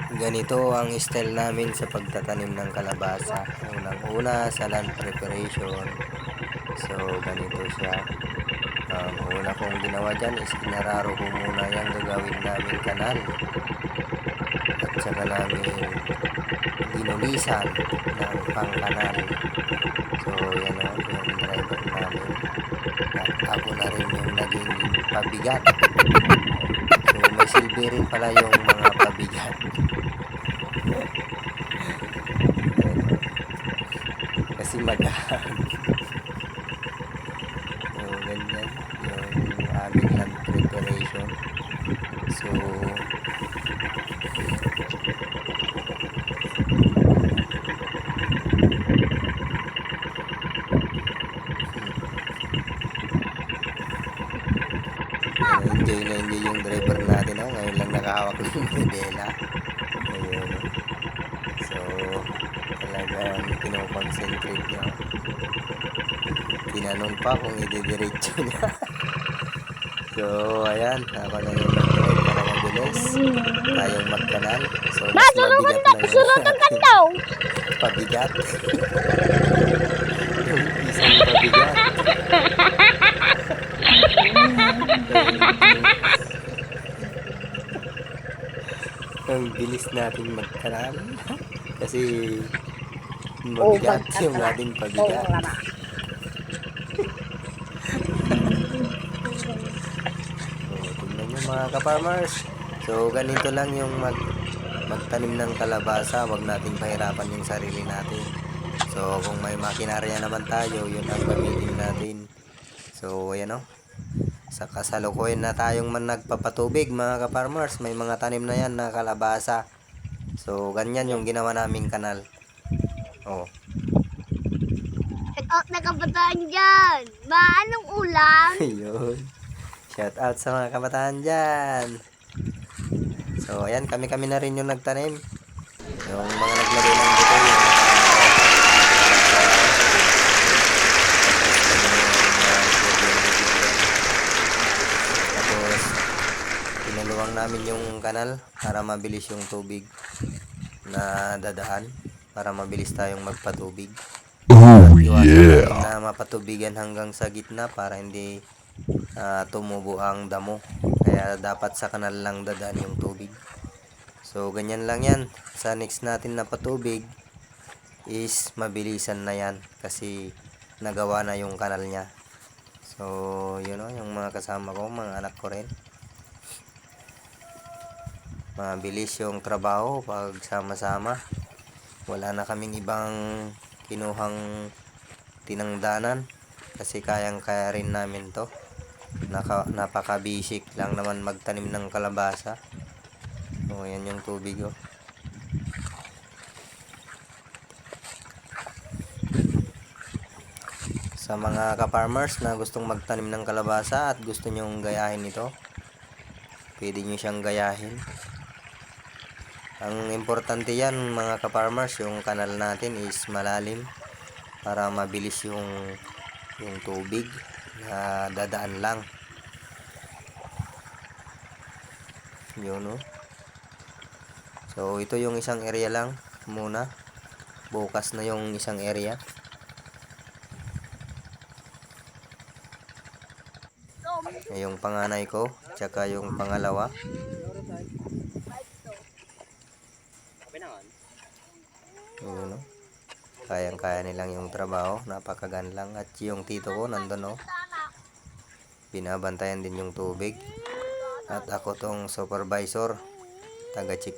Ganito ang style namin sa pagtatanim ng kalabasa. Unang-una sa land preparation. So ganito siya. Ang una kong ginawa dyan is inararo ko muna yung gagawin namin kanal. At saka namin ginulisan ng pangkanal. So yan o, yung driver namin. At ako na rin yung naging pabigat. So may silbi rin pala yung mga pabigat. Kasi magaan. So ganyan yung aming land preparation. So enjoy yung driver natin, oh. Ngayon lang nakahawak ng modela. Ayun. So talagang kinoconcentrate niya. Tinanong pa kung i-diretso niya. So ayan, ako na yung mag-drive para mabilis tayong magkanal. So mas mabigat na yung pabigat. Yung isang pabigat. Ang bilis natin magkanal kasi mabigat yung ating pabigat. So, tingnan nyo mga ka-farmers. So ganito lang yung magtanim ng kalabasa. Huwag natin pahirapan yung sarili natin. So kung may makinarya naman tayo, yun ang gamitin natin. So ayan o. Sa kasalukuyan na tayong nagpapatubig mga ka-farmers. May mga tanim na yan na kalabasa. So ganyan yung ginawa naming kanal. Oh. Shout out na kabataan dyan. Anong ulam? Ayun. Shout out sa mga kabataan dyan. So ayan, kami na rin yung nagtanim. Yung mga naglagay ng buto yun. Tapos pinaluwang namin yung kanal para mabilis yung tubig na dadaan, para mabilis tayong magpatubig. Iwasan natin na mapatubigan hanggang sa gitna para hindi tumubo ang damo. Kaya dapat sa kanal lang dadaan yung tubig. So ganyan lang yan. Sa next natin na patubig is mabilisan na yan kasi nagawa na yung kanal niya. So yun o, yung mga kasama ko, mga anak ko rin. Mabilis yung trabaho pag sama-sama. Wala na kaming ibang kinuhang tinangdanan kasi kayang-kaya rin namin to. Napaka-basic lang naman magtanim ng kalabasa. So yan yung tubig oh. Sa mga ka-farmers na gustong magtanim ng kalabasa at gusto nyong gayahin ito, pwede nyo siyang gayahin. Ang importante yan mga ka-farmers, yung kanal natin is malalim para mabilis yung tubig na dadaan lang. Yun oh. So ito yung isang area lang muna. Bukas na yung isang area. Yung panganay ko, tsaka yung pangalawa. Yun oh. Kayang-kaya nilang yung trabaho, napakagan lang. At yung tito ko nandun oh, binabantayan din yung tubig. At ako tong supervisor, taga-check